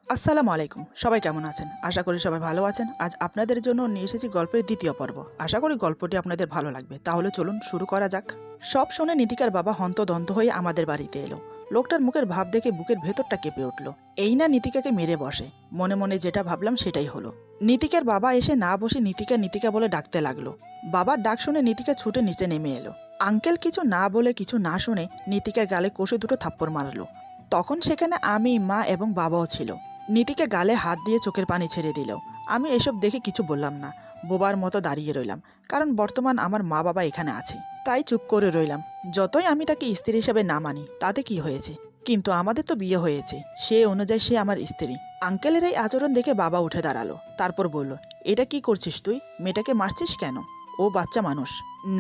আসসালামু আলাইকুম। সবাই কেমন আছেন? আশা করি সবাই ভালো আছেন। আজ আপনাদের জন্য নিয়ে এসেছি গল্পের ২য় পর্ব। আশা করি গল্পটি আপনাদের ভালো লাগবে। তাহলে চলুন শুরু করা যাক। সব শুনে নীতিকার বাবা হন্তদন্ত হয়ে আমাদের বাড়িতে এলো। লোকটার মুখের ভাব দেখে বুকের ভেতরটা কেঁপে উঠল। এই না নীতিকাকে মেরে বসে। মনে মনে যেটা ভাবলাম সেটাই হলো। নীতিকার বাবা এসে না বসে নীতিকা নীতিকা বলে ডাকতে লাগলো। বাবার ডাক শুনে নীতিকা ছুটে নিচে নেমে এলো। আঙ্কেল কিছু না বলে কিছু না শুনে নীতিকার গালে কষে দুটো থাপ্পড় মারলো। তখন সেখানে আমি, মা এবং বাবাও ছিল। নীতিকে গালে হাত দিয়ে চোখের পানি ছেড়ে দিল। আমি এসব দেখে কিছু বললাম না। বোবার মতো দাঁড়িয়ে রইলাম। কারণ বর্তমান আমার মা বাবা এখানে আছে। তাই চুপ করে রইলাম। যতই আমি তাকে স্ত্রী হিসেবে না মানি তাতে কি হয়েছে, কিন্তু আমাদের তো বিয়ে হয়েছে, সে অনুযায়ী সে আমার স্ত্রী। আঙ্কেলের এই আচরণ দেখে বাবা উঠে দাঁড়ালো। তারপর বলল, এটা কি করছিস তুই? মেয়েটাকে মারছিস কেন? ও বাচ্চা মানুষ।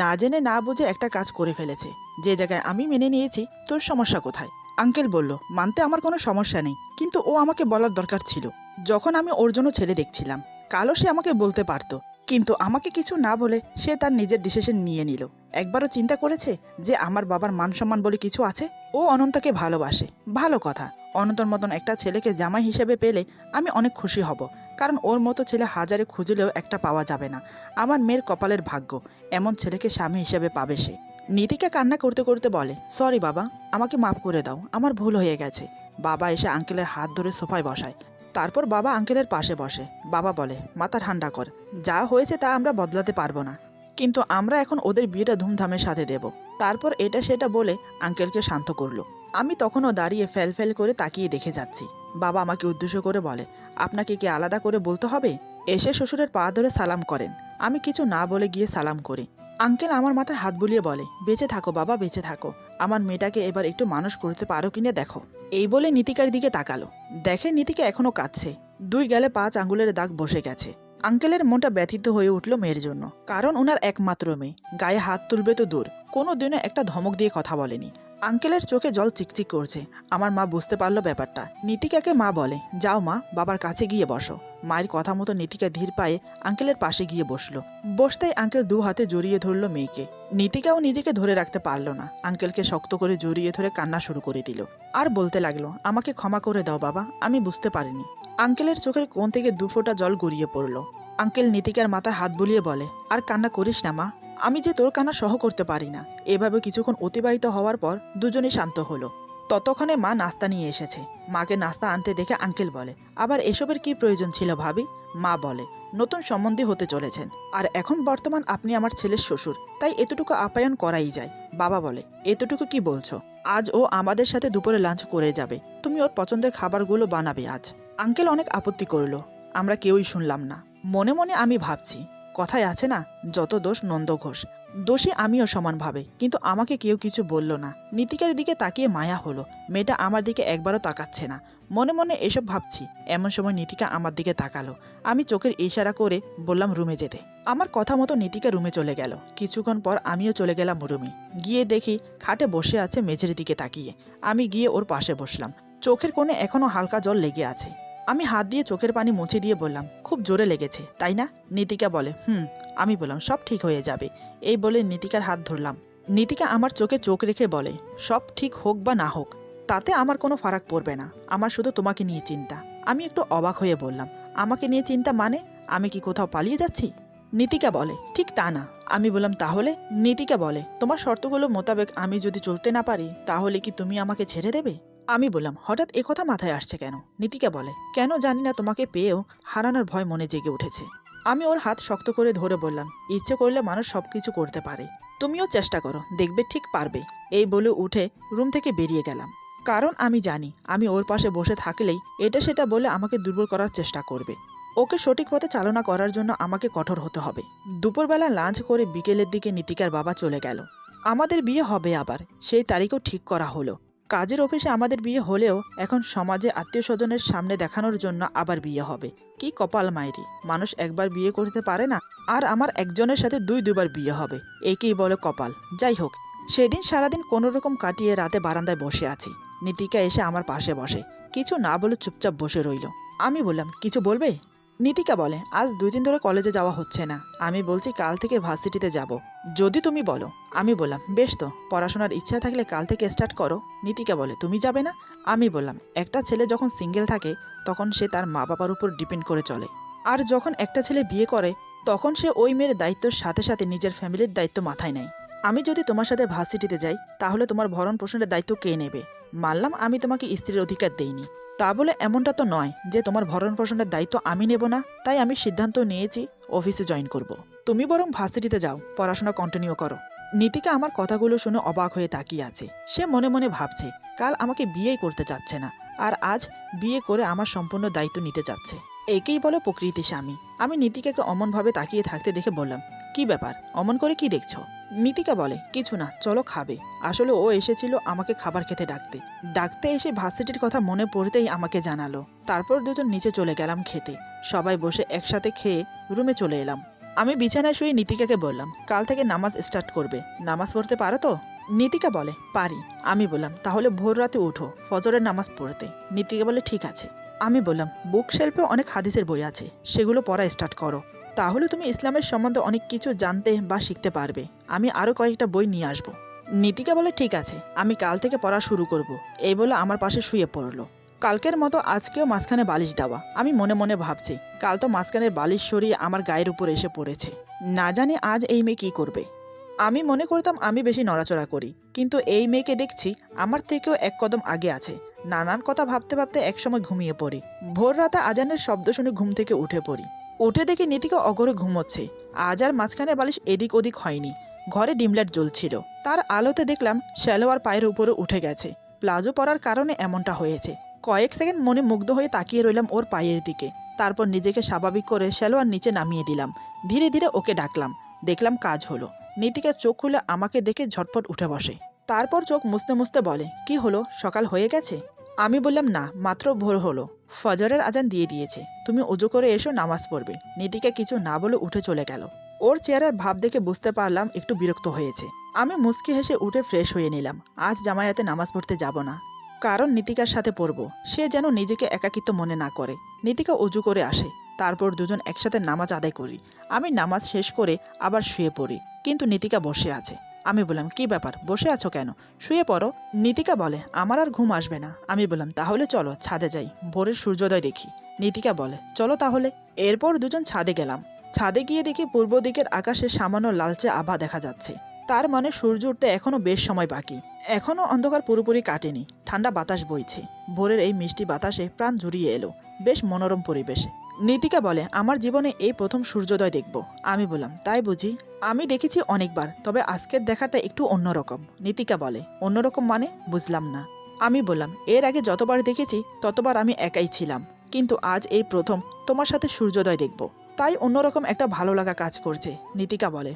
না জেনে না বুঝে একটা কাজ করে ফেলেছে। যে জায়গায় আমি মেনে নিয়েছি, তোর সমস্যা কোথায়? আঙ্কেল বলল, মানতে আমার কোনো সমস্যা নেই, কিন্তু ও আমাকে বলার দরকার ছিল। যখন আমি ওর জন্য ছেলে দেখছিলাম, কালও সে আমাকে বলতে পারতো, কিন্তু আমাকে কিছু না বলে সে তার নিজের ডিসিশন নিয়ে নিল। একবারও চিন্তা করেছে যে আমার বাবার মান সম্মান বলে কিছু আছে? ও অনন্তকে ভালোবাসে, ভালো কথা। অনন্তর মতন একটা ছেলেকে জামাই হিসেবে পেলে আমি অনেক খুশি হব, কারণ ওর মতো ছেলে হাজারে খুঁজলেও একটা পাওয়া যাবে না। আমার মেয়ের কপালের ভাগ্য, এমন ছেলেকে স্বামী হিসেবে পাবে সে। নীতিকা কান্না করতে করতে বলে, সরি বাবা, আমাকে মাফ করে দাও, আমার ভুল হয়ে গেছে। বাবা এসে আঙ্কেলের হাত ধরে সোফায় বসায়। তারপর বাবা আঙ্কেলের পাশে বসে। বাবা বলে, মাথা ঠান্ডা কর, যা হয়েছে তা আমরা বদলাতে পারবো না, কিন্তু আমরা এখন ওদের বিয়েটা ধুমধামের সাথে দেব। তারপর এটা সেটা বলে আঙ্কেলকে শান্ত করলো। আমি তখনও দাঁড়িয়ে ফেল ফেল করে তাকিয়ে দেখে যাচ্ছি। বাবা আমাকে উদ্দেশ্য করে বলে, আপনাকে কি আলাদা করে বলতে হবে? এসে শ্বশুরের পা ধরে সালাম করেন। আমি কিছু না বলে গিয়ে সালাম করি। আঙ্কেল আমার মাথায় হাত বুলিয়ে বলে, বেঁচে থাকো বাবা, বেঁচে থাকো। আমার মেয়েটাকে এবার একটু মানুষ করতে পারো কিনা দেখো। এই বলে নীতিকার দিকে তাকালো। দেখে নীতিকা এখনো কাঁদছে। 2 গালে 5 আঙ্গুলের দাগ বসে গেছে। আঙ্কেলের মনটা ব্যথিত হয়ে উঠল মেয়ের জন্য, কারণ ওনার একমাত্র মেয়ে। গায়ে হাত তুলবে তো দূর, কোনো দিনও একটা ধমক দিয়ে কথা বলেনি। আঙ্কেলের চোখে জল চিকচিক করছে। আমার মা বুঝতে পারলো ব্যাপারটা। নীতিকাকে মা বলে, যাও মা, বাবার কাছে গিয়ে বসো। মায়ের কথা মতো নীতিকা ধীর পায়ে আঙ্কেলের পাশে গিয়ে বসলো। বসতেই আঙ্কেল 2 হাতে জড়িয়ে ধরলো মেয়েকে। নীতিকাও নিজেকে ধরে রাখতে পারলো না, আঙ্কেলকে শক্ত করে জড়িয়ে ধরে কান্না শুরু করে দিল। আর বলতে লাগলো, আমাকে ক্ষমা করে দাও বাবা, আমি বুঝতে পারিনি। আঙ্কেলের চোখের কোণ থেকে 2 ফোঁটা জল গড়িয়ে পড়লো। আঙ্কেল নীতিকার মাথায় হাত বুলিয়ে বলে, আর কান্না করিস না মা, আমি যে তোর কান্না সহ করতে পারি না। এভাবে কিছুক্ষণ অতিবাহিত হওয়ার পর দুজনেই শান্ত হলো। ততক্ষণে মা নাস্তা নিয়ে এসেছে। মাকে নাস্তা আনতে দেখে আঙ্কেল বলে, আবার এসবের কি প্রয়োজন ছিল ভাবি? মা বলে, নতুন সম্বন্ধী হতে চলেছেন, আর এখন বর্তমান আপনি আমার ছেলের শ্বশুর, তাই এতটুকু আপ্যায়ন করাই যায়। বাবা বলে, এতটুকু কি বলছো? আজ ও আমাদের সাথে দুপুরে লাঞ্চ করে যাবে, তুমি ওর পছন্দের খাবারগুলো বানাবে আজ। আঙ্কেল অনেক আপত্তি করলো। আমরা কেউই শুনলাম না। মনে মনে আমি ভাবছি, কথায় আছে না, যত দোষ নন্দ ঘোষ। দোষী আমিও সমানভাবে, কিন্তু আমাকে কেউ কিছু বলল না। নীতিকার দিকে তাকিয়ে মায়া হলো। মেয়েটা আমার দিকে একবারও তাকাচ্ছে না। মনে মনে এসব ভাবছি, এমন সময় নীতিকা আমার দিকে তাকালো। আমি চোখের ইশারা করে বললাম রুমে যেতে। আমার কথা মতো নীতিকা রুমে চলে গেল। কিছুক্ষণ পর আমিও চলে গেলাম রুমে। গিয়ে দেখি খাটে বসে আছে মেঝের দিকে তাকিয়ে। আমি গিয়ে ওর পাশে বসলাম। চোখের কোণে এখনো হালকা জল লেগে আছে। আমি হাত দিয়ে চোখের পানি মুছে দিয়ে বললাম, খুব জোরে লেগেছে তাই না? নীতিকা বলে, হুম। আমি বললাম, সব ঠিক হয়ে যাবে। এই বলে নীতিকার হাত ধরলাম। নীতিকা আমার চোখে চোখ রেখে বলে, সব ঠিক হোক বা না হোক তাতে আমার কোনো ফারাক পড়বে না, আমার শুধু তোমাকে নিয়ে চিন্তা। আমি একটু অবাক হয়ে বললাম, আমাকে নিয়ে চিন্তা মানে? আমি কি কোথাও পালিয়ে যাচ্ছি? নীতিকা বলে, ঠিক তা না। আমি বললাম, তাহলে? নীতিকা বলে, তোমার শর্তগুলো মোতাবেক আমি যদি চলতে না পারি তাহলে কি তুমি আমাকে ছেড়ে দেবে? আমি বললাম, হঠাৎ একথা মাথায় আসছে কেন? নীতিকা বলে, কেন জানি না, তোমাকে পেয়েও হারানোর ভয় মনে জেগে উঠেছে। আমি ওর হাত শক্ত করে ধরে বললাম, ইচ্ছে করলে মানুষ সবকিছু করতে পারে, তুমিও চেষ্টা করো, দেখবে ঠিক পারবে। এই বলে উঠে রুম থেকে বেরিয়ে গেলাম। কারণ আমি জানি আমি ওর পাশে বসে থাকলেই এটা সেটা বলে আমাকে দুর্বল করার চেষ্টা করবে। ওকে সঠিক পথে চালনা করার জন্য আমাকে কঠোর হতে হবে। দুপুরবেলা লাঞ্চ করে বিকেলের দিকে নীতিকার বাবা চলে গেল। আমাদের বিয়ে হবে আবার, সেই তারিখও ঠিক করা হলো। কাজের অফিসে আমাদের বিয়ে হলেও এখন সমাজে আত্মীয় স্বজনের সামনে দেখানোর জন্য আবার বিয়ে হবে। কি কপাল মাইরি, মানুষ একবার বিয়ে করতে পারে না, আর আমার একজনের সাথে 2-2বার বিয়ে হবে, একেই বলে কপাল। যাই হোক, সেদিন সারাদিন কোনো রকম কাটিয়ে রাতে বারান্দায় বসে আছি। নীতিকা এসে আমার পাশে বসে, কিছু না বলে চুপচাপ বসে রইল। আমি বললাম, কিছু বলবে? নীতিকা বলে, আজ 2 দিন ধরে কলেজে যাওয়া হচ্ছে না। আমি বলছি কাল থেকে ভার্সিটিতে যাব। যদি তুমি বলো। আমি বললাম বেশ, তো পড়াশোনার ইচ্ছা থাকলে কাল থেকে স্টার্ট করো। নীতিকা বলে তুমি যাবে না? আমি বললাম একটা ছেলে যখন সিঙ্গেল থাকে তখন সে তার মা বাবার উপর ডিপেন্ড করে চলে, আর যখন একটা ছেলে বিয়ে করে তখন সে ওই মেয়ের দায়িত্বের সাথে সাথে নিজের ফ্যামিলির দায়িত্ব মাথায় নেয়। আমি যদি তোমার সাথে ভার্সিটিতে যাই তাহলে তোমার ভরণ পোষণের দায়িত্ব কে নেবে? মানলাম আমি তোমাকে স্ত্রীর অধিকার দেইনি, তা বলে এমনটা তো নয় যে তোমার ভরণ পোষণের দায়িত্ব আমি নেব না। তাই আমি সিদ্ধান্ত নিয়েছি অফিসে জয়েন করব। তুমি বরং ভার্সিটিতে যাও, পড়াশোনা কন্টিনিউ করো। নীতিকা আমার কথাগুলো শুনে অবাক হয়ে তাকিয়ে আছে। সে মনে মনে ভাবছে কাল আমাকে বিয়েই করতে চাচ্ছে না, আর আজ বিয়ে করে আমার সম্পূর্ণ দায়িত্ব নিতে চাচ্ছে। একেই বলে প্রকৃতি স্বামী। আমি নীতিকাকে অমনভাবে তাকিয়ে থাকতে দেখে বললাম, কি ব্যাপার, অমন করে কি দেখছো? নীতিকা বলে, কিছু না, চলো খাবে। আসলে ও এসেছিল আমাকে খাবার খেতে ডাকতে। ডাকতে এসে ভার্সিটির কথা মনে পড়তেই আমাকে জানালো। তারপর দুজন নিচে চলে গেলাম খেতে। সবাই বসে একসাথে খেয়ে রুমে চলে এলাম। আমি বিছানায় শুয়ে নীতিকাকে বললাম, কাল থেকে নামাজ স্টার্ট করবে, নামাজ পড়তে পারো তো? নীতিকা বলে, পারি। আমি বললাম, তাহলে ভোর রাতে উঠো ফজরের নামাজ পড়তে। নীতিকা বলে, ঠিক আছে। আমি বললাম, বুক শেলফে অনেক হাদিসের বই আছে, সেগুলো পড়া স্টার্ট করো। তাহলে তুমি ইসলামের সম্বন্ধে অনেক কিছু জানতে বা শিখতে পারবে। আমি আরও কয়েকটা বই নিয়ে আসবো। নীতিকা বলে, ঠিক আছে, আমি কাল থেকে পড়া শুরু করব। এই বলে আমার পাশে শুয়ে পড়লো। কালকের মতো আজকেও মাঝখানে বালিশ দেওয়া। আমি মনে মনে ভাবছি কাল তো মাঝখানের বালিশ সরিয়ে আমার গায়ের উপর এসে পড়েছে, না জানি আজ এই মেয়ে কী করবে। আমি মনে করতাম আমি বেশি নড়াচড়া করি, কিন্তু এই মেয়েকে দেখছি আমার থেকেও এক কদম আগে আছে। নানান কথা ভাবতে ভাবতে একসময় ঘুমিয়ে পড়ি। ভোর রাতে আজানের শব্দ শুনে ঘুম থেকে উঠে পড়ি। উঠে দেখি নীতিকা অগরে ঘুমোচ্ছে। আজ আর মাঝখানে বালিশ এদিক ওদিক হয়নি। ঘরে ডিমলাইট জ্বলছিল, তার আলোতে দেখলাম শ্যালোয়ার পায়ের উপরে উঠে গেছে। প্লাজো পরার কারণে এমনটা হয়েছে। কয়েক সেকেন্ড মনে মুগ্ধ হয়ে তাকিয়ে রইলাম ওর পায়ের দিকে। তারপর নিজেকে স্বাভাবিক করে শ্যালোয়ার নিচে নামিয়ে দিলাম। ধীরে ধীরে ওকে ডাকলাম। দেখলাম কাজ হলো। নীতিকা চোখ খুলে আমাকে দেখে ঝটপট উঠে বসে। তারপর চোখ মুছতে মুছতে বলে, কি হলো, সকাল হয়ে গেছে? আমি বললাম, না, মাত্র ভোর হলো, ফজরের আজান দিয়ে দিয়েছে, তুমি উজু করে এসো, নামাজ পড়বে। নীতিকা কিছু না বলে উঠে চলে গেল। ওর চেহারার ভাব দেখে বুঝতে পারলাম একটু বিরক্ত হয়েছে। আমি মুচকি হেসে উঠে ফ্রেশ হয়ে নিলাম। আজ জামায়াতে নামাজ পড়তে যাব না, কারণ নীতিকার সাথে পড়ব। সে যেন নিজেকে একাকিত্ব মনে না করে। নীতিকা উজু করে আসে, তারপর দুজন একসাথে নামাজ আদায় করি। আমি নামাজ শেষ করে আবার শুয়ে পড়ি, কিন্তু নীতিকা বসে আছে। আমি বললাম, কি ব্যাপার, বসে আছো কেন, শুয়ে পড়ো। নীতিকা বলে, আমার আর ঘুম আসবে না। আমি বললাম, তাহলে চলো ছাদে যাই, ভোরের সূর্যোদয় দেখি। নীতিকা বলে, চলো তাহলে। এরপর দুজন ছাদে গেলাম। ছাদে গিয়ে দেখি পূর্ব দিকের আকাশে সামান্য লালচে আভা দেখা যাচ্ছে। তার মানে সূর্য উঠতে এখনো বেশ সময় বাকি। এখনো অন্ধকার পুরোপুরি কাটেনি। ঠান্ডা বাতাস বইছে। ভোরের এই মিষ্টি বাতাসে প্রাণ জুড়িয়ে এলো। বেশ মনোরম পরিবেশ। নীতিকা বলে, আমার জীবনে এই প্রথম সূর্যোদয় দেখব। আমি বললাম, তাই বুঝি? আমি দেখেছি অনেকবার, তবে আজকের দেখাটা একটু অন্যরকম। নীতিকা বলে, অন্যরকম মানে? বুঝলাম না। আমি বললাম, এর আগে যতবার দেখেছি ততবার আমি একাই ছিলাম, কিন্তু আজ এই প্রথম তোমার সাথে সূর্যোদয় দেখব, তাই অন্যরকম একটা ভালো লাগা কাজ করছে। নীতিকা বলে,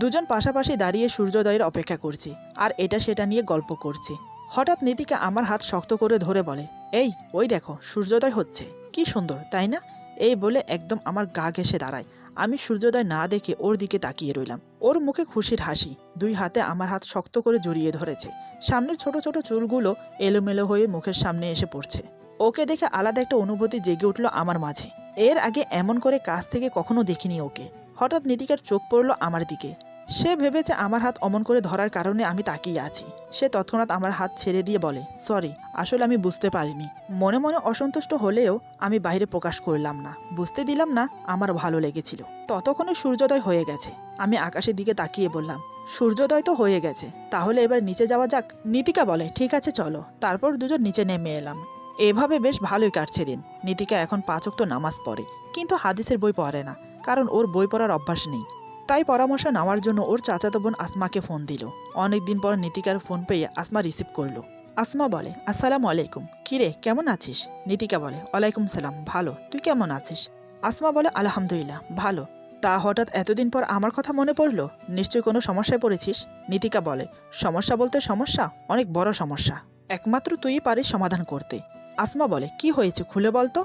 দুজন পাশাপাশি দাঁড়িয়ে সূর্যোদয়ের অপেক্ষা করছি, আর এটা সেটা নিয়ে গল্প করছি। হঠাৎ নীতিকা আমার হাত শক্ত করে ধরে বলে, এই, ওই দেখো সূর্যোদয় হচ্ছে, কি সুন্দর, তাই না? এই বলে একদম আমার গা ঘেঁষে দাঁড়ায়। আমি সূর্যোদয় না দেখে ওর দিকে তাকিয়ে রইলাম। ওর মুখে খুশির হাসি। দুই হাতে আমার হাত শক্ত করে জড়িয়ে ধরেছে। সামনের ছোট ছোট চুলগুলো এলোমেলো হয়ে মুখের সামনে এসে পড়ছে। ওকে দেখে আলাদা একটা অনুভূতি জেগে উঠল আমার মাঝে। এর আগে এমন করে কাছ থেকে কখনো দেখিনি ওকে। হঠাৎ নীতিকার চোখ পড়ল আমার দিকে। সে ভেবেছে আমার হাত অমন করে ধরার কারণে আমি তাকিয়ে আছি। সে তৎক্ষণাৎ আমার হাত ছেড়ে দিয়ে বলে, সরি, আসলে আমি বুঝতে পারিনি। মনে মনে অসন্তুষ্ট হলেও আমি বাইরে প্রকাশ করলাম না, বুঝতে দিলাম না আমার ভালো লেগেছিল। ততক্ষণে সূর্যোদয় হয়ে গেছে। আমি আকাশের দিকে তাকিয়ে বললাম, সূর্যোদয় তো হয়ে গেছে, তাহলে এবার নিচে যাওয়া যাক। নীতিকা বলে, ঠিক আছে চলো। তারপর দুজন নিচে নেমে এলাম। এভাবে বেশ ভালোই কাটছে দিন। নীতিকা এখন 5 ওয়াক্ত নামাজ পড়ে, কিন্তু হাদিসের বই পড়ে না, কারণ ওর বই পড়ার অভ্যাস নেই। তাই পরামর্শ নেওয়ার জন্য ওর চাচাতো বোন আসমাকে ফোন দিল। অনেকদিন পর নীতিকার ফোন পেয়ে আসমা রিসিভ করলো। আসমা বলে, আসসালামু আলাইকুম, কিরে কেমন আছিস? নীতিকা বলে, ওয়ালাইকুম সালাম, ভালো, তুই কেমন আছিস? আসমা বলে, আলহামদুলিল্লাহ, ভালো। তা হঠাৎ এতদিন পর আমার কথা মনে পড়লো, নিশ্চয়ই কোনো সমস্যায় পড়েছিস? নীতিকা বলে, সমস্যা বলতে সমস্যা, অনেক বড় সমস্যা, একমাত্র তুই পারিস সমাধান করতে। আসমা বলে, কি হয়েছে খুলে বলতো?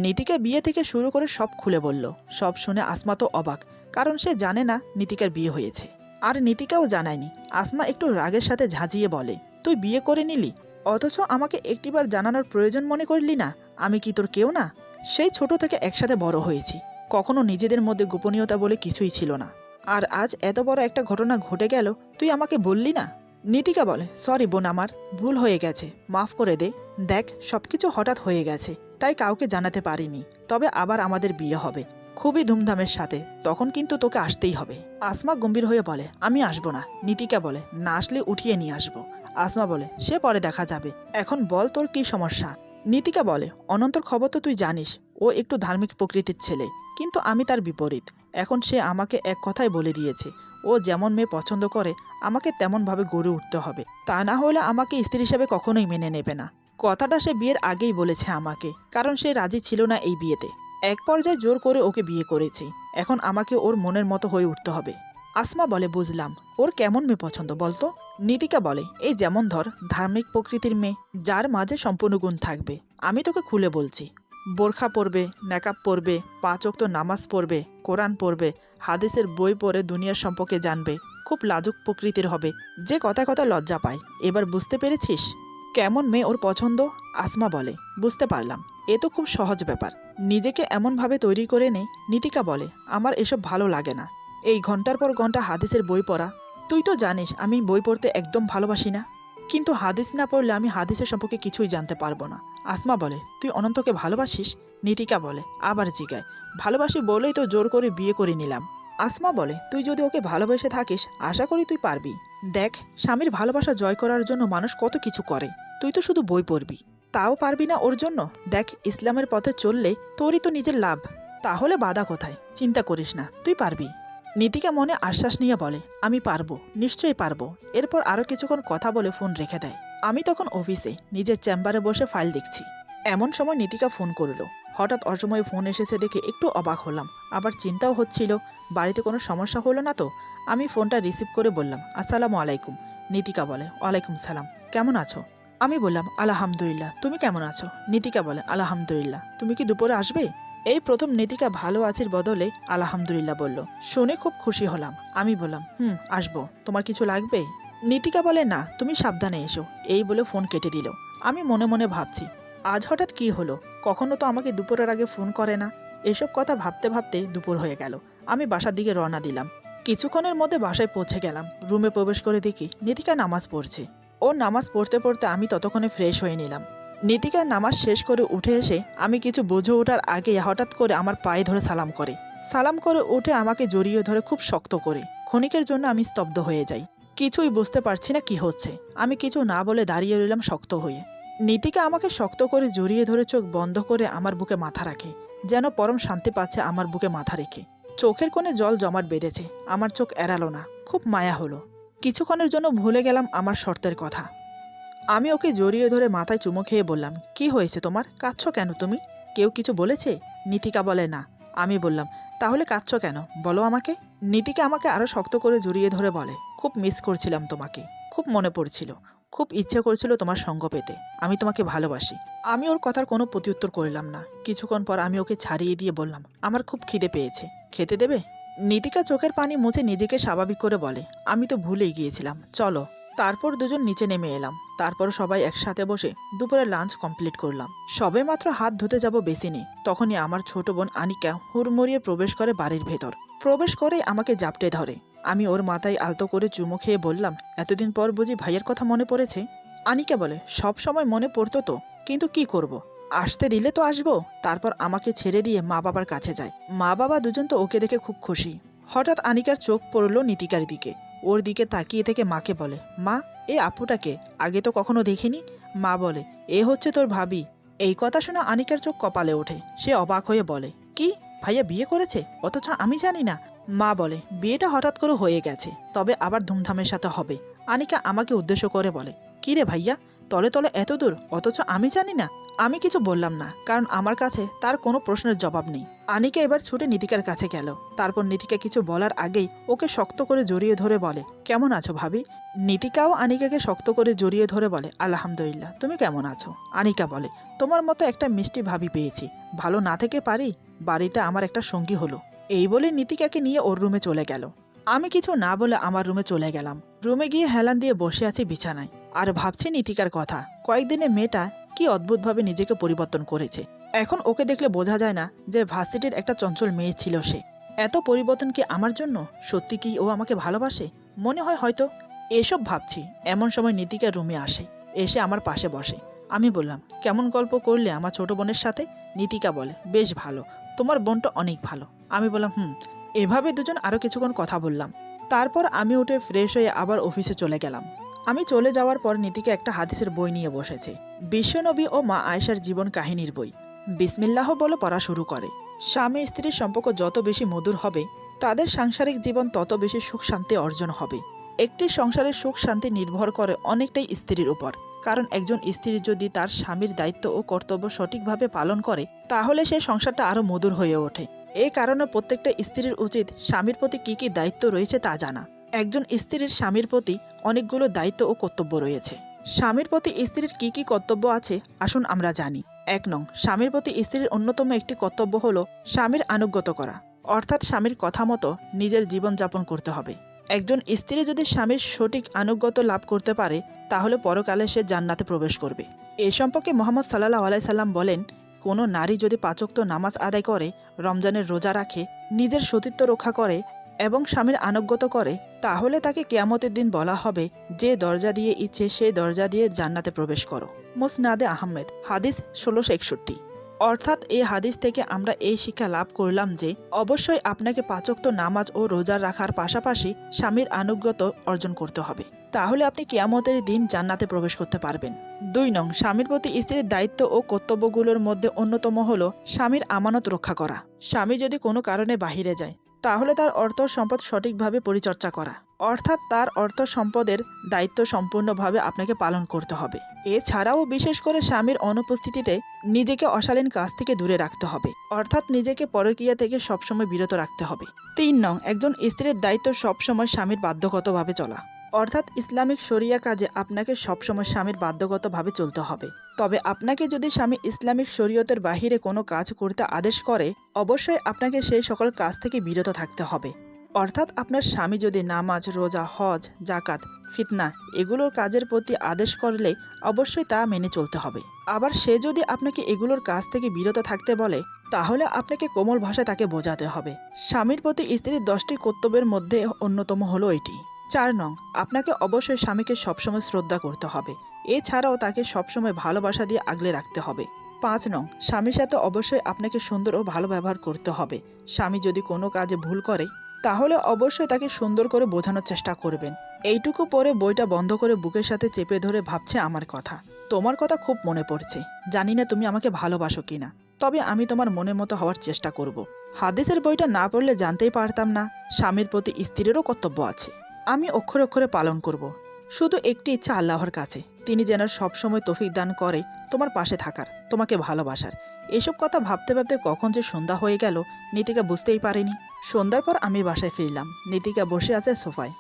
নীতিকা বিয়ে থেকে শুরু করে সব খুলে বলল। সব শুনে আসমা তো অবাক, কারণ সে জানে না নীতিকার বিয়ে হয়েছে, আর নীতিকাও জানায়নি। আসমা একটু রাগের সাথে ঝাঁঝিয়ে বলে, তুই বিয়ে করে নিলি, অথচ আমাকে একটিবার জানানোর প্রয়োজন মনে করলি না? আমি কি তোর কেউ না? সেই ছোট থেকে একসাথে বড় হয়েছি, কখনো নিজেদের মধ্যে গোপনীয়তা বলে কিছুই ছিল না। আর আজ এত বড় একটা ঘটনা ঘটে গেল, তুই আমাকে বললি না। নীতিকা বলে, সরি বোন, আমার ভুল হয়ে গেছে, মাফ করে দে। দেখ, সবকিছু হঠাৎ হয়ে গেছে, তাই কাউকে জানাতে পারিনি। তবে আবার আমাদের বিয়ে হবে, খুবই ধুমধামের সাথে, তখন কিন্তু তোকে আসতেই হবে। আসমা গম্ভীর হয়ে বলে, আমি আসবো না। নীতিকা বলে, না আসলে উঠিয়ে নিয়ে আসবো। আসমা বলে, সে পরে দেখা যাবে, এখন বল তোর কি সমস্যা। নীতিকা বলে, অনন্তর খবর তো তুই জানিস, ও একটু ধার্মিক প্রকৃতির ছেলে, কিন্তু আমি তার বিপরীত। এখন সে আমাকে এক কথাই বলে দিয়েছে, ও যেমন মেয়ে পছন্দ করে আমাকে তেমনভাবে গড়ে উঠতে হবে, তা না হলে আমাকে স্ত্রী হিসেবে কখনোই মেনে নেবে না। কথাটা সে বিয়ের আগেই বলেছে আমাকে, কারণ সে রাজি ছিল না এই বিয়েতে। এক পর্যায়ে জোর করে ওকে বিয়ে করেছি, এখন আমাকে ওর মনের মতো হয়ে উঠতে হবে। আসমা বলে, বুঝলাম, ওর কেমন মেয়ে পছন্দ বলতো। নীতিকা বলে, এই যেমন ধর, ধার্মিক প্রকৃতির মেয়ে, যার মাঝে সম্পূর্ণ গুণ থাকবে। আমি তোকে খুলে বলছি, বোরখা পরবে, নেকাব পরবে, 5 ওয়াক্ত নামাজ পড়বে, কোরআন পড়বে, হাদিসের বই পড়ে দুনিয়ার সম্পর্কে জানবে, খুব লাজুক প্রকৃতির হবে, যে কথায় কথা লজ্জা পায়। এবার বুঝতে পেরেছিস কেমন মেয়ে ওর পছন্দ? আসমা বলে, বুঝতে পারলাম, এ তো খুব সহজ ব্যাপার, নিজেকে এমনভাবে তৈরি করে নে। নীতিকা বলে, আমার এসব ভালো লাগে না, এই ঘন্টার পর ঘন্টা হাদিসের বই পড়া। তুই তো জানিস আমি বই পড়তে একদম ভালোবাসি না, কিন্তু হাদিস না পড়লে আমি হাদিসের সম্পর্কে কিছুই জানতে পারবো না। আসমা বলে, তুই অনন্তকে ভালোবাসিস? নীতিকা বলে, আবার জিগায়, ভালোবাসি বলেই তো জোর করে বিয়ে করে নিলাম। আসমা বলে, তুই যদি ওকে ভালোবেসে থাকিস, আশা করি তুই পারবি। দেখ, স্বামীর ভালোবাসা জয় করার জন্য মানুষ কত কিছু করে, তুই তো শুধু বই পড়বি, তাও পারবি না ওর জন্য। দেখ, ইসলামের পথে চললে তোরই তো নিজের লাভ, তাহলে বাধা কোথায়? চিন্তা করিস না, তুই পারবি। নীতিকা মনে আশ্বাস নিয়ে বলে, আমি পারবো, নিশ্চয়ই পারবো। এরপর আরও কিছুক্ষণ কথা বলে ফোন রেখে দেয়। আমি তখন অফিসে নিজের চেম্বারে বসে ফাইল দেখছি। এমন সময় নীতিকা ফোন করলো। হঠাৎ অসময়ে ফোন এসেছে দেখে একটু অবাক হলাম, আবার চিন্তাও হচ্ছিল বাড়িতে কোনো সমস্যা হলো না তো। আমি ফোনটা রিসিভ করে বললাম, আসসালামু আলাইকুম। নীতিকা বলে, ওয়ালাইকুম সালাম, কেমন আছো? আমি বললাম, আলহামদুলিল্লাহ, তুমি কেমন আছো? নীতিকা বলে, আলহামদুলিল্লাহ, তুমি কি দুপুরে আসবে? এই প্রথম নীতিকা ভালো আছির বদলে আলহামদুলিল্লাহ বলল, শুনে খুব খুশি হলাম। আমি বললাম, আসবো, তোমার কিছু লাগবে? নীতিকা বলে, না, তুমি সাবধানে এসো, এই বলে ফোন কেটে দিল। আমি মনে মনে ভাবছি, আজ হঠাৎ কি হলো, কখনো তো আমাকে দুপুরের আগে ফোন করে না। এসব কথা ভাবতে ভাবতে দুপুর হয়ে গেল। আমি বাসার দিকে রওনা দিলাম। কিছুক্ষণের মধ্যে বাসায় পৌঁছে গেলাম। রুমে প্রবেশ করে দেখি নীতিকা নামাজ পড়ছে। ওর নামাজ পড়তে পড়তে আমি ততক্ষণে ফ্রেশ হয়ে নিলাম। নীতিকা নামাজ শেষ করে উঠে এসে আমি কিছু বুঝে ওঠার আগে হঠাৎ করে আমার পায়ে ধরে সালাম করে। সালাম করে উঠে আমাকে জড়িয়ে ধরে খুব শক্ত করে। ক্ষণিকের জন্য আমি স্তব্ধ হয়ে যাই, কিছুই বুঝতে পারছি না কি হচ্ছে। আমি কিছু না বলে দাঁড়িয়ে রইলাম শক্ত হয়ে। নীতিকা আমাকে শক্ত করে জড়িয়ে ধরে চোখ বন্ধ করে আমার বুকে মাথা রাখে, যেন পরম শান্তি পাচ্ছে আমার বুকে মাথা রেখে। চোখের কোণে জল জমাট বেঁধেছে, আমার চোখ এড়ালো না, খুব মায়া হলো। কিছুক্ষণের জন্য ভুলে গেলাম আমার শর্তের কথা। আমি ওকে জড়িয়ে ধরে মাথায় চুমো খেয়ে বললাম, কি হয়েছে তোমার, কাঁদছো কেন তুমি? কেউ কিছু বলেছে? নীতিকা বলে, না। আমি বললাম, তাহলে কাঁদছো কেন, বলো আমাকে। নীতিকা আমাকে আরো শক্ত করে জড়িয়ে ধরে বলে, খুব মিস করছিলাম তোমাকে, খুব মনে পড়ছিল, খুব ইচ্ছে করছিল তোমার সঙ্গ পেতে, আমি তোমাকে ভালোবাসি। আমি ওর কথার কোনো প্রত্যুত্তর করলাম না। কিছুক্ষণ পর আমি ওকে ছাড়িয়ে দিয়ে বললাম, আমার খুব খিদে পেয়েছে, খেতে দেবে? নীতিকা চোখের পানি মুছে নিজেকে স্বাভাবিক করে বলে, আমি তো ভুলেই গিয়েছিলাম, চলো। তারপর দুজন নিচে নেমে এলাম। তারপর সবাই একসাথে বসে দুপুরে লাঞ্চ কমপ্লিট করলাম। সবে মাত্র হাত ধুতে যাব বেসিনে, তখনই আমার ছোট বোন আনিকা হুড়মুড়িয়ে প্রবেশ করে বাড়ির ভেতর। প্রবেশ করেই আমাকে জাপটে ধরে। আমি ওর মাথায় আলতো করে চুমু খেয়ে বললাম, এতদিন পর বুঝি ভাইয়ের কথা মনে পড়েছে? আনিকা বলে, সব সময় মনে পড়তো তো, কিন্তু কি করব, আসতে দিলে তো আসবো। তারপর আমাকে ছেড়ে দিয়ে মা বাবার কাছে যায়। মা বাবা দুজন তো ওকে দেখে খুব খুশি। হঠাৎ আনিকার চোখ পড়ল নীতিকার দিকে। ওর দিকে তাকিয়ে থেকে মাকে বলে, মা, এই আপুটাকে আগে তো কখনো দেখিনি। মা বলে, এ হচ্ছে তোর ভাবি। এই কথা শুনে আনিকার চোখ কপালে ওঠে। সে অবাক হয়ে বলে, কি, ভাইয়া বিয়ে করেছে, অথচ আমি জানি না? মা বলে, বিয়েটা হঠাৎ করে হয়ে গেছে, তবে আবার ধুমধামের সাথে হবে। আনিকা আমাকে উদ্দেশ্য করে বলে, কি রে ভাইয়া, তলে তলে এত দূর, অথচ আমি জানি না? আমি কিছু বললাম না, কারণ আমার কাছে তার কোনো প্রশ্নের জবাব নেই। আনিকা এবার ছুটে নীতিকার কাছে গেল। তারপর নীতিকা কিছু বলার আগেই ওকে শক্ত করে জড়িয়ে ধরে বলে, কেমন আছো ভাবি? নীতিকাও আনিকাকে শক্ত করে জড়িয়ে ধরে বলে, আলহামদুলিল্লাহ, তুমি কেমন আছো? আনিকা বলে, তোমার মতো একটা মিষ্টি ভাবি পেয়েছি, ভালো না থেকে পারি? বাড়িতে আমার একটা সঙ্গী হলো। এই বলে নীতিকাকে নিয়ে ওর রুমে চলে গেল। আমি কিছু না বলে আমার রুমে চলে গেলাম। রুমে গিয়ে হেলান দিয়ে বসে আছি বিছানায়, আর ভাবছি নীতিকার কথা। কয়েকদিনে মেয়েটা কি অদ্ভুতভাবে নিজেকে পরিবর্তন করেছে। এখন ওকে দেখলে বোঝা যায় না যে ভার্সিটির একটা চঞ্চল মেয়ে ছিল সে। এত পরিবর্তন কি আমার জন্য? সত্যি কি ও আমাকে ভালোবাসে? মনে হয় হয়তো। এসব ভাবছি এমন সময় নীতিকা রুমে আসে, এসে আমার পাশে বসে। আমি বললাম, কেমন গল্প করলে আমার ছোট বোনের সাথে? নীতিকা বলে, বেশ ভালো, তোমার বোনটা অনেক ভালো। আমি বললাম, হুম। এভাবে দুজন আরও কিছুক্ষণ কথা বললাম। তারপর আমি উঠে ফ্রেশ হয়ে আবার অফিসে চলে গেলাম। আমি চলে যাওয়ার পর নীতিকা একটা হাদিসের বই নিয়ে বসেছে, বিশ্বনবী ও মা আয়েশার জীবন কাহিনীর বই। বিসমিল্লাহ বলে পড়া শুরু করে। স্বামী স্ত্রীর সম্পর্ক যত বেশি মধুর হবে, তাদের সাংসারিক জীবন তত বেশি সুখ শান্তি অর্জন হবে। একটি সংসারের সুখ শান্তি নির্ভর করে অনেকটাই স্ত্রীর উপর। কারণ একজন স্ত্রী যদি তার স্বামীর দায়িত্ব ও কর্তব্য সঠিকভাবে পালন করে, তাহলে সেই সংসারটা আরও মধুর হয়ে ওঠে। এই কারণে প্রত্যেকটা স্ত্রীর উচিত স্বামীর প্রতি কী কী দায়িত্ব রয়েছে তা জানা। একজন স্ত্রীর স্বামীর প্রতি অনেকগুলো দায়িত্ব ও কর্তব্য রয়েছে। স্বামীর প্রতি স্ত্রীর কী কী কর্তব্য আছে আসুন আমরা জানি। ১ নং, স্বামীর প্রতি স্ত্রীর অন্যতম একটি কর্তব্য হলো স্বামীর আনুগত্য করা, অর্থাৎ স্বামীর কথা মতো নিজের জীবনযাপন করতে হবে। একজন স্ত্রী যদি স্বামীর সঠিক আনুগত্য লাভ করতে পারে, তাহলে পরকালে সে জান্নাতে প্রবেশ করবে। এ সম্পর্কে মুহাম্মদ সাল্লাল্লাহু আলাইহি সাল্লাম বলেন, কোনো নারী যদি ৫ ওয়াক্ত নামাজ আদায় করে, রমজানের রোজা রাখে, নিজের সতীত্ব রক্ষা করে এবং স্বামীর আনুগত্য করে, তাহলে তাকে কিয়ামতের দিন বলা হবে, যে দরজা দিয়ে ইচ্ছে সেই দরজা দিয়ে জান্নাতে প্রবেশ করো। মুসনাদে আহমেদ, হাদিস ১৬৬১। অর্থাৎ এই হাদিস থেকে আমরা এই শিক্ষা লাভ করলাম যে অবশ্যই আপনাকে ৫ ওয়াক্ত নামাজ ও রোজা রাখার পাশাপাশি স্বামীর আনুগত্য অর্জন করতে হবে। তাহলে আপনি কিয়ামতের দিন জান্নাতে প্রবেশ করতে পারবেন। ২ নং, স্বামীর প্রতি স্ত্রীর দায়িত্ব ও কর্তব্যগুলোর মধ্যে অন্যতম হল স্বামীর আমানত রক্ষা করা। স্বামী যদি কোনো কারণে বাহিরে যায়, তাহলে তার অর্থ সম্পদ সঠিকভাবে পরিচর্যা করা, অর্থাৎ তার অর্থ সম্পদের দায়িত্ব সম্পূর্ণভাবে আপনাকে পালন করতে হবে। এছাড়াও বিশেষ করে স্বামীর অনুপস্থিতিতে নিজেকে অশালীন কাজ থেকে দূরে রাখতে হবে, অর্থাৎ নিজেকে পরকীয়া থেকে সবসময় বিরত রাখতে হবে। ৩ নং, একজন স্ত্রীর দায়িত্ব সবসময় স্বামীর বাধ্যগতভাবে চলা, অর্থাৎ ইসলামিক শরিয়া কাজে আপনাকে সবসময় স্বামীর বাধ্যগতভাবে চলতে হবে। তবে আপনাকে যদি স্বামী ইসলামিক শরীয়তের বাহিরে কোনো কাজ করতে আদেশ করে, অবশ্যই আপনাকে সেই সকল কাজ থেকে বিরত থাকতে হবে। অর্থাৎ আপনার স্বামী যদি নামাজ, রোজা, হজ, জাকাত, ফিতনা এগুলোর কাজের প্রতি আদেশ করলে অবশ্যই তা মেনে চলতে হবে। আবার সে যদি আপনাকে এগুলোর কাজ থেকে বিরত থাকতে বলে, তাহলে আপনাকে কোমল ভাষায় তাকে বোঝাতে হবে। স্বামীর প্রতি স্ত্রীর 10টি কর্তব্যের মধ্যে অন্যতম হলো এটি। ৪ নং, আপনাকে অবশ্যই স্বামীকে সবসময় শ্রদ্ধা করতে হবে। এছাড়াও তাকে সবসময় ভালোবাসা দিয়ে আগলে রাখতে হবে। ৫ নং, স্বামীর সাথে অবশ্যই আপনাকে সুন্দর ও ভালো ব্যবহার করতে হবে। স্বামী যদি কোনো কাজে ভুল করে, তাহলে অবশ্যই তাকে সুন্দর করে বোঝানোর চেষ্টা করবেন। এইটুকু পরে বইটা বন্ধ করে বুকের সাথে চেপে ধরে ভাবছে আমার কথা। তোমার কথা খুব মনে পড়ছে। জানি না তুমি আমাকে ভালোবাসো কিনা, তবে আমি তোমার মনের মতো হওয়ার চেষ্টা করব। হাদিসের বইটা না পড়লে জানতেই পারতাম না স্বামীর প্রতি স্ত্রীরও কর্তব্য আছে। আমি অক্ষরে অক্ষরে পালন করব। শুধু একটি ইচ্ছা আল্লাহর কাছে, তিনি যেন সবসময় তৌফিক দান করে তোমার পাশে থাকার, তোমাকে ভালোবাসার। এসব কথা ভাবতে ভাবতে কখন যে সন্ধ্যা হয়ে গেল নীতিকা বুঝতেই পারেনি। সন্ধ্যার পর আমি বাসায় ফিরলাম। নীতিকা বসে আছে সোফায়।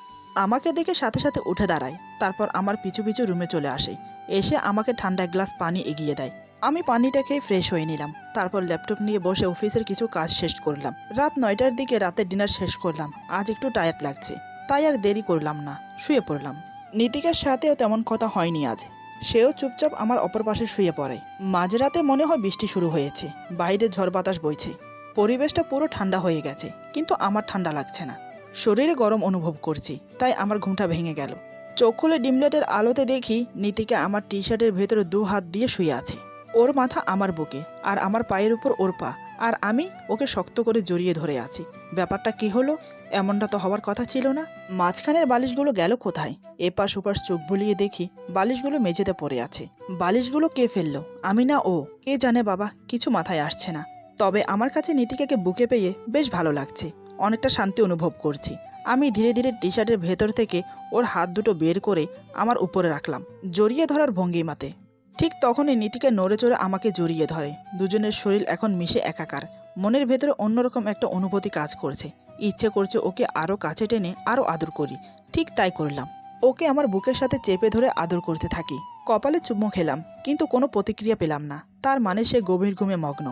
আমাকে দেখে সাথে সাথে উঠে দাঁড়ায়। তারপর আমার পিছু পিছু রুমে চলে আসে। এসে আমাকে ঠান্ডা এক গ্লাস পানি এগিয়ে দেয়। আমি পানিটা খেয়ে ফ্রেশ হয়ে নিলাম। তারপর ল্যাপটপ নিয়ে বসে অফিসের কিছু কাজ শেষ করলাম। রাত ৯টার দিকে রাতের ডিনার শেষ করলাম। আজ একটু টায়ার্ড লাগছে, তাই আর দেরি করলাম না, শুয়ে পড়লাম। নীতিকার সাথেও তেমন কথা হয়নি আজ। সেও চুপচাপ আমার অপর পাশে শুয়ে পড়ে। মাঝরাতে মনে হয় বৃষ্টি শুরু হয়েছে। বাইরে ঝড় বাতাস বইছে। পরিবেশটা পুরো ঠান্ডা হয়ে গেছে, কিন্তু আমার ঠান্ডা লাগছে না। শরীরে গরম অনুভব করছি, তাই আমার ঘুমটা ভেঙে গেল। চোখ খুলে ডিমলাইটের আলোতে দেখি নীতিকা আমার টি শার্টের ভেতরে ২ হাত দিয়ে শুয়ে আছে। ওর মাথা আমার বুকে, আর আমার পায়ের উপর ওর পা, আর আমি ওকে শক্ত করে জড়িয়ে ধরে আছি। ব্যাপারটা কি হলো? এমনটা তো হওয়ার কথা ছিল না। মাঝখানের বালিশগুলো গেল কোথায়? এপাশ ওপাশ চোখ বুলিয়ে দেখি বালিশগুলো মেঝেতে পড়ে আছে। বালিশগুলো কে ফেললো? আমি না ও? কে জানে বাবা, কিছু মাথায় আসছে না। তবে আমার কাছে নীতিকাকে বুকে পেয়ে বেশ ভালো লাগছে, অনেকটা শান্তি অনুভব করছি। আমি ধীরে ধীরে টি শার্টের ভেতর থেকে ওর হাত দুটো বের করে আমার উপরে রাখলাম, জড়িয়ে ধরার ভঙ্গিমাতে। ঠিক তখনই নীতিকা নড়ে চড়ে আমাকে জড়িয়ে ধরে। দুজনের শরীর এখন মিশে একাকার। মনের ভেতরে অন্যরকম একটা অনুভূতি কাজ করছে। ইচ্ছে করছে ওকে আরও কাছে টেনে আরও আদর করি। ঠিক তাই করলাম। ওকে আমার বুকের সাথে চেপে ধরে আদর করতে থাকি। কপালে চুমো খেলাম, কিন্তু কোনো প্রতিক্রিয়া পেলাম না। তার মানে সে গভীর ঘুমে মগ্ন।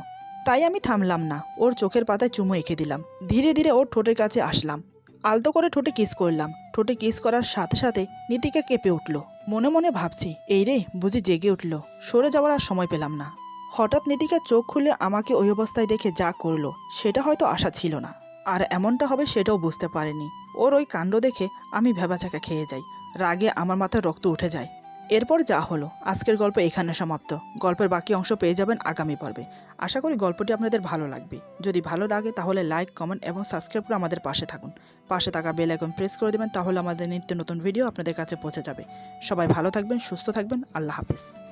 তাই আমি থামলাম না, ওর চোখের পাতায় চুমো এঁকে দিলাম। ধীরে ধীরে ওর ঠোঁটের কাছে আসলাম। আলতো করে ঠোঁটে কিস করলাম। ঠোঁটে কিস করার সাথে সাথে নীতিকা কেঁপে উঠল। মনে মনে ভাবছি, এই রে বুঝি জেগে উঠল। সরে যাওয়ার আর সময় পেলাম না। হঠাৎ নীতিকা চোখ খুলে আমাকে ওই অবস্থায় দেখে যা করলো, সেটা হয়তো আশা ছিল না। আর এমনটা হবে সেটাও বুঝতে পারেনি। ওর ওই কাণ্ড দেখে আমি ভ্যাবাচ্যাকা খেয়ে যাই, রাগে আমার মাথায় রক্ত উঠে যায়। এরপর যা হলো, আজকের গল্প এখানে সমাপ্ত। গল্পের বাকি অংশ পেয়ে যাবেন আগামী পর্বে। আশা করি গল্পটি আপনাদের ভালো লাগবে। যদি ভালো লাগে তাহলে লাইক, কমেন্ট এবং সাবস্ক্রাইব করে আমাদের পাশে থাকুন। পাশে থাকা বেল আইকন প্রেস করে দেবেন, তাহলে আমাদের নিত্য নতুন ভিডিও আপনাদের কাছে পৌঁছে যাবে। সবাই ভালো থাকবেন, সুস্থ থাকবেন। আল্লাহ হাফেজ।